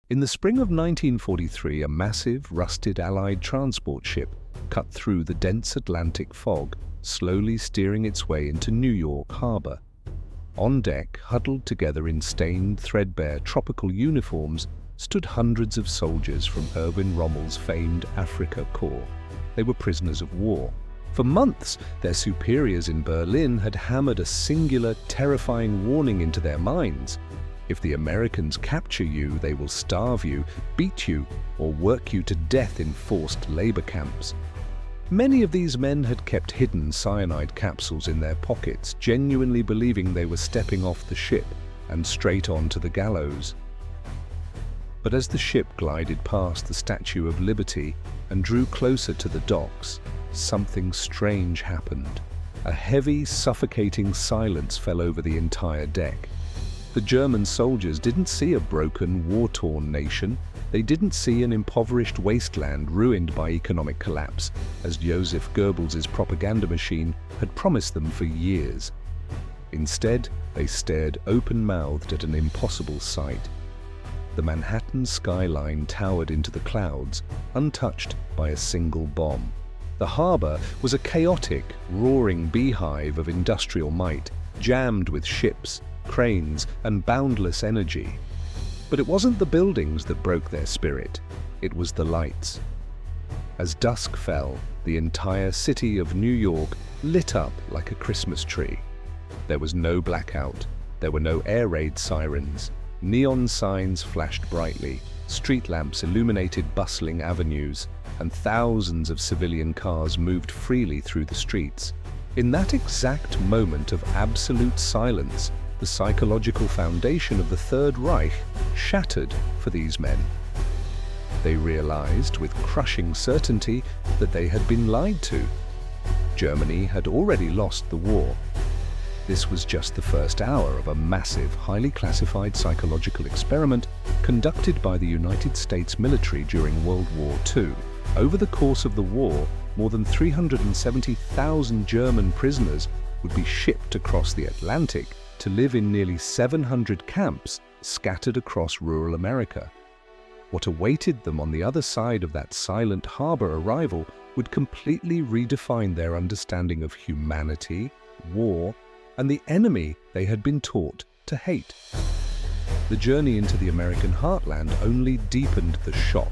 In the spring of 1943, a massive, rusted Allied transport ship cut through the dense Atlantic fog, slowly steering its way into New York Harbor. On deck, huddled together in stained, threadbare tropical uniforms, stood hundreds of soldiers from Erwin Rommel's famed Afrika Korps. They were prisoners of war. For months, their superiors in Berlin had hammered a singular, terrifying warning into their minds. If the Americans capture you, they will starve you, beat you, or work you to death in forced labor camps. Many of these men had kept hidden cyanide capsules in their pockets, genuinely believing they were stepping off the ship and straight on to the gallows. But as the ship glided past the Statue of Liberty and drew closer to the docks, something strange happened. A heavy, suffocating silence fell over the entire deck. The German soldiers didn't see a broken, war-torn nation. They didn't see an impoverished wasteland ruined by economic collapse, as Joseph Goebbels' propaganda machine had promised them for years. Instead, they stared open-mouthed at an impossible sight. The Manhattan skyline towered into the clouds, untouched by a single bomb. The harbor was a chaotic, roaring beehive of industrial might, jammed with ships, cranes, and boundless energy. But it wasn't the buildings that broke their spirit, it was the lights. As dusk fell, the entire city of New York lit up like a Christmas tree. There was no blackout, there were no air raid sirens. Neon signs flashed brightly, street lamps illuminated bustling avenues, and thousands of civilian cars moved freely through the streets. In that exact moment of absolute silence, the psychological foundation of the Third Reich shattered for these men. They realized with crushing certainty that they had been lied to. Germany had already lost the war. This was just the first hour of a massive, highly classified psychological experiment conducted by the United States military during World War II. Over the course of the war, more than 370,000 German prisoners would be shipped across the Atlantic to live in nearly 700 camps scattered across rural America. What awaited them on the other side of that silent harbor arrival would completely redefine their understanding of humanity, war, and the enemy they had been taught to hate. The journey into the American heartland only deepened the shock.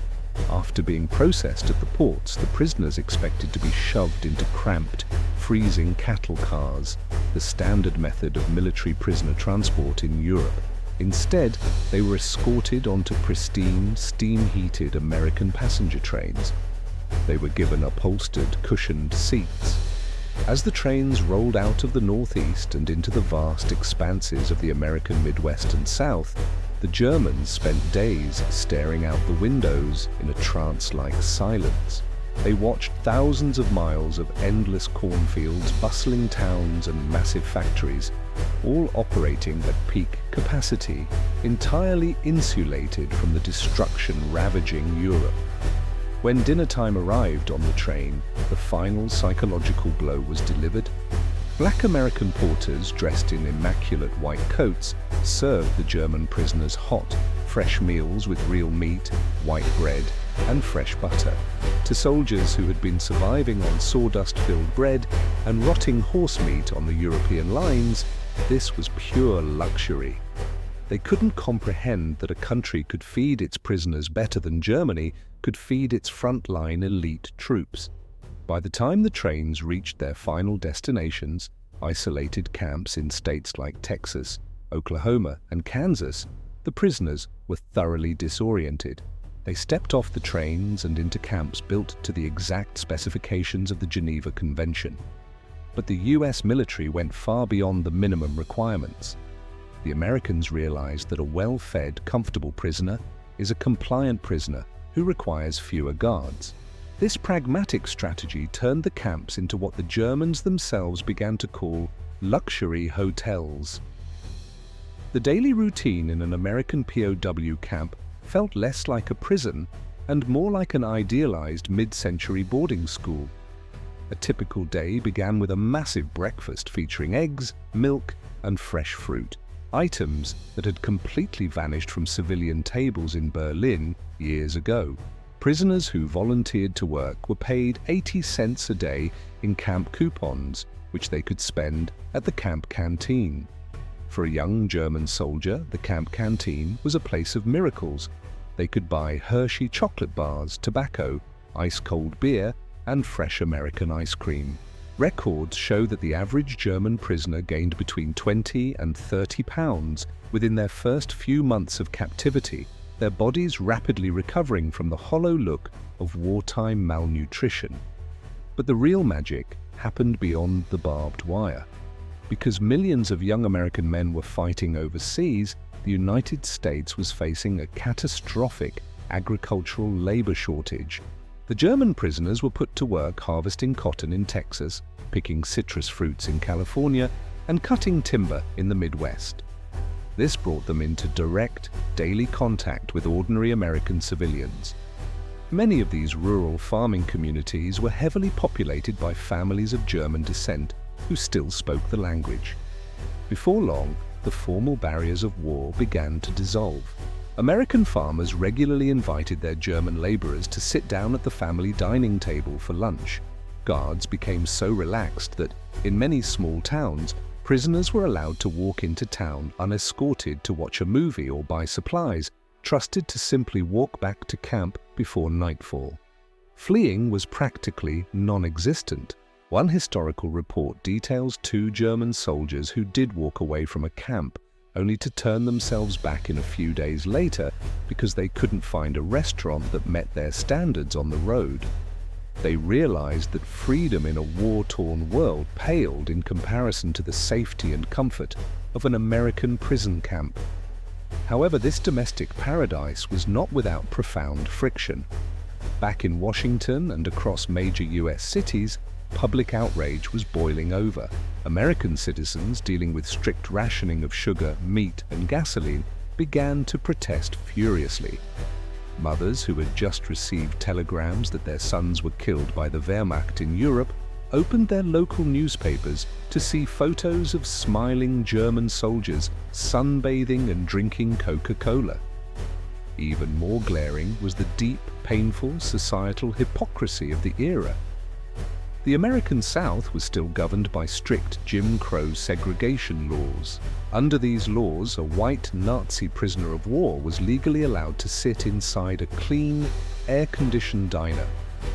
After being processed at the ports, the prisoners expected to be shoved into cramped, freezing cattle cars, the standard method of military prisoner transport in Europe. Instead, they were escorted onto pristine, steam-heated American passenger trains. They were given upholstered, cushioned seats. As the trains rolled out of the Northeast and into the vast expanses of the American Midwest and South, the Germans spent days staring out the windows in a trance-like silence. They watched thousands of miles of endless cornfields, bustling towns, and massive factories, all operating at peak capacity, entirely insulated from the destruction ravaging Europe. When dinner time arrived on the train, the final psychological blow was delivered. Black American porters, dressed in immaculate white coats, served the German prisoners hot, fresh meals with real meat, white bread, and fresh butter. To soldiers who had been surviving on sawdust-filled bread and rotting horse meat on the European lines, this was pure luxury. They couldn't comprehend that a country could feed its prisoners better than Germany could feed its frontline elite troops. By the time the trains reached their final destinations, isolated camps in states like Texas, Oklahoma, and Kansas, the prisoners were thoroughly disoriented. They stepped off the trains and into camps built to the exact specifications of the Geneva Convention. But the US military went far beyond the minimum requirements. The Americans realized that a well-fed, comfortable prisoner is a compliant prisoner who requires fewer guards. This pragmatic strategy turned the camps into what the Germans themselves began to call luxury hotels. The daily routine in an American POW camp felt less like a prison and more like an idealized mid-century boarding school. A typical day began with a massive breakfast featuring eggs, milk, and fresh fruit. items that had completely vanished from civilian tables in Berlin years ago. Prisoners who volunteered to work were paid 80 cents a day in camp coupons, which they could spend at the camp canteen. For a young German soldier, the camp canteen was a place of miracles. They could buy Hershey chocolate bars, tobacco, ice-cold beer, and fresh American ice cream. Records show that the average German prisoner gained between 20 and 30 pounds within their first few months of captivity, their bodies rapidly recovering from the hollow look of wartime malnutrition. But the real magic happened beyond the barbed wire. Because millions of young American men were fighting overseas, the United States was facing a catastrophic agricultural labor shortage. The German prisoners were put to work harvesting cotton in Texas, picking citrus fruits in California, and cutting timber in the Midwest. This brought them into direct, daily contact with ordinary American civilians. Many of these rural farming communities were heavily populated by families of German descent who still spoke the language. Before long, the formal barriers of war began to dissolve. American farmers regularly invited their German laborers to sit down at the family dining table for lunch. Guards became so relaxed that, in many small towns, prisoners were allowed to walk into town unescorted to watch a movie or buy supplies, trusted to simply walk back to camp before nightfall. Fleeing was practically non-existent. One historical report details 2 German soldiers who did walk away from a camp, only to turn themselves back in a few days later because they couldn't find a restaurant that met their standards on the road. They realized that freedom in a war-torn world paled in comparison to the safety and comfort of an American prison camp. However, this domestic paradise was not without profound friction. Back in Washington and across major US cities, public outrage was boiling over. American citizens dealing with strict rationing of sugar, meat, and gasoline began to protest furiously. Mothers who had just received telegrams that their sons were killed by the Wehrmacht in Europe opened their local newspapers to see photos of smiling German soldiers sunbathing and drinking Coca-Cola. Even more glaring was the deep, painful societal hypocrisy of the era. The American South was still governed by strict Jim Crow segregation laws. Under these laws, a white Nazi prisoner of war was legally allowed to sit inside a clean, air-conditioned diner,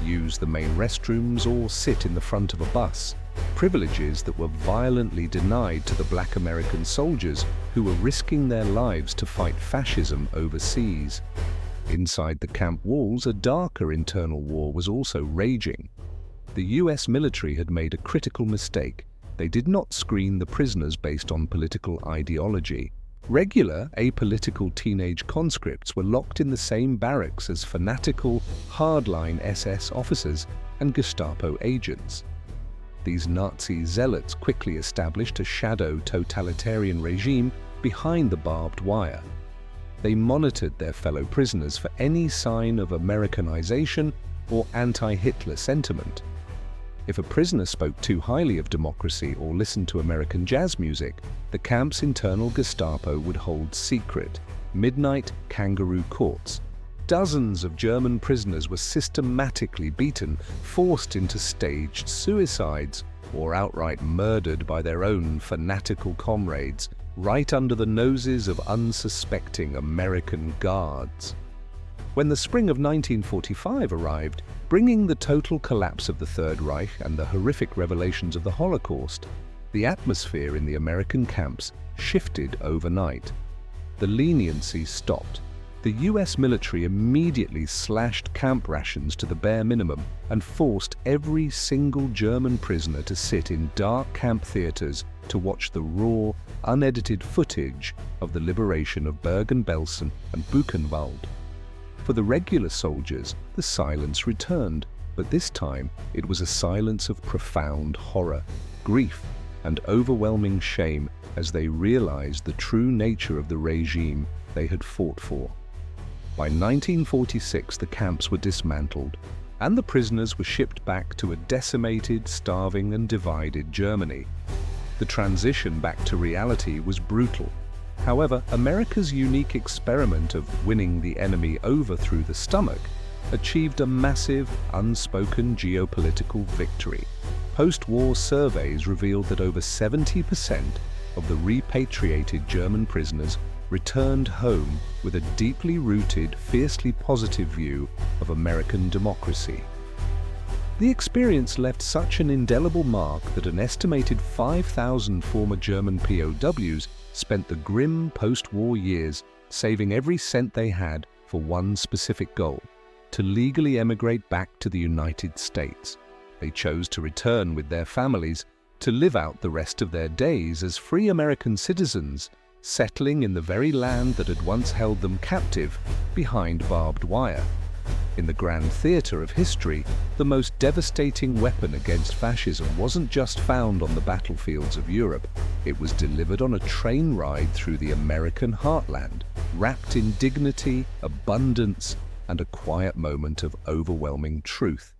use the main restrooms, or sit in the front of a bus, privileges that were violently denied to the black American soldiers who were risking their lives to fight fascism overseas. Inside the camp walls, a darker internal war was also raging. The US military had made a critical mistake. They did not screen the prisoners based on political ideology. Regular, apolitical teenage conscripts were locked in the same barracks as fanatical, hardline SS officers and Gestapo agents. These Nazi zealots quickly established a shadow totalitarian regime behind the barbed wire. They monitored their fellow prisoners for any sign of Americanization or anti-Hitler sentiment. If a prisoner spoke too highly of democracy or listened to American jazz music, the camp's internal Gestapo would hold secret, midnight kangaroo courts. Dozens of German prisoners were systematically beaten, forced into staged suicides, or outright murdered by their own fanatical comrades, right under the noses of unsuspecting American guards. When the spring of 1945 arrived, bringing the total collapse of the Third Reich and the horrific revelations of the Holocaust, the atmosphere in the American camps shifted overnight. The leniency stopped. The US military immediately slashed camp rations to the bare minimum and forced every single German prisoner to sit in dark camp theaters to watch the raw, unedited footage of the liberation of Bergen-Belsen and Buchenwald. For the regular soldiers, the silence returned, but this time it was a silence of profound horror, grief, and overwhelming shame as they realized the true nature of the regime they had fought for. By 1946, the camps were dismantled, and the prisoners were shipped back to a decimated, starving, and divided Germany. The transition back to reality was brutal. However, America's unique experiment of winning the enemy over through the stomach achieved a massive, unspoken geopolitical victory. Post-war surveys revealed that over 70% of the repatriated German prisoners returned home with a deeply rooted, fiercely positive view of American democracy. The experience left such an indelible mark that an estimated 5,000 former German POWs spent the grim post-war years saving every cent they had for one specific goal: to legally emigrate back to the United States. They chose to return with their families to live out the rest of their days as free American citizens, settling in the very land that had once held them captive behind barbed wire. In the grand theatre of history, the most devastating weapon against fascism wasn't just found on the battlefields of Europe. It was delivered on a train ride through the American heartland, wrapped in dignity, abundance, and a quiet moment of overwhelming truth.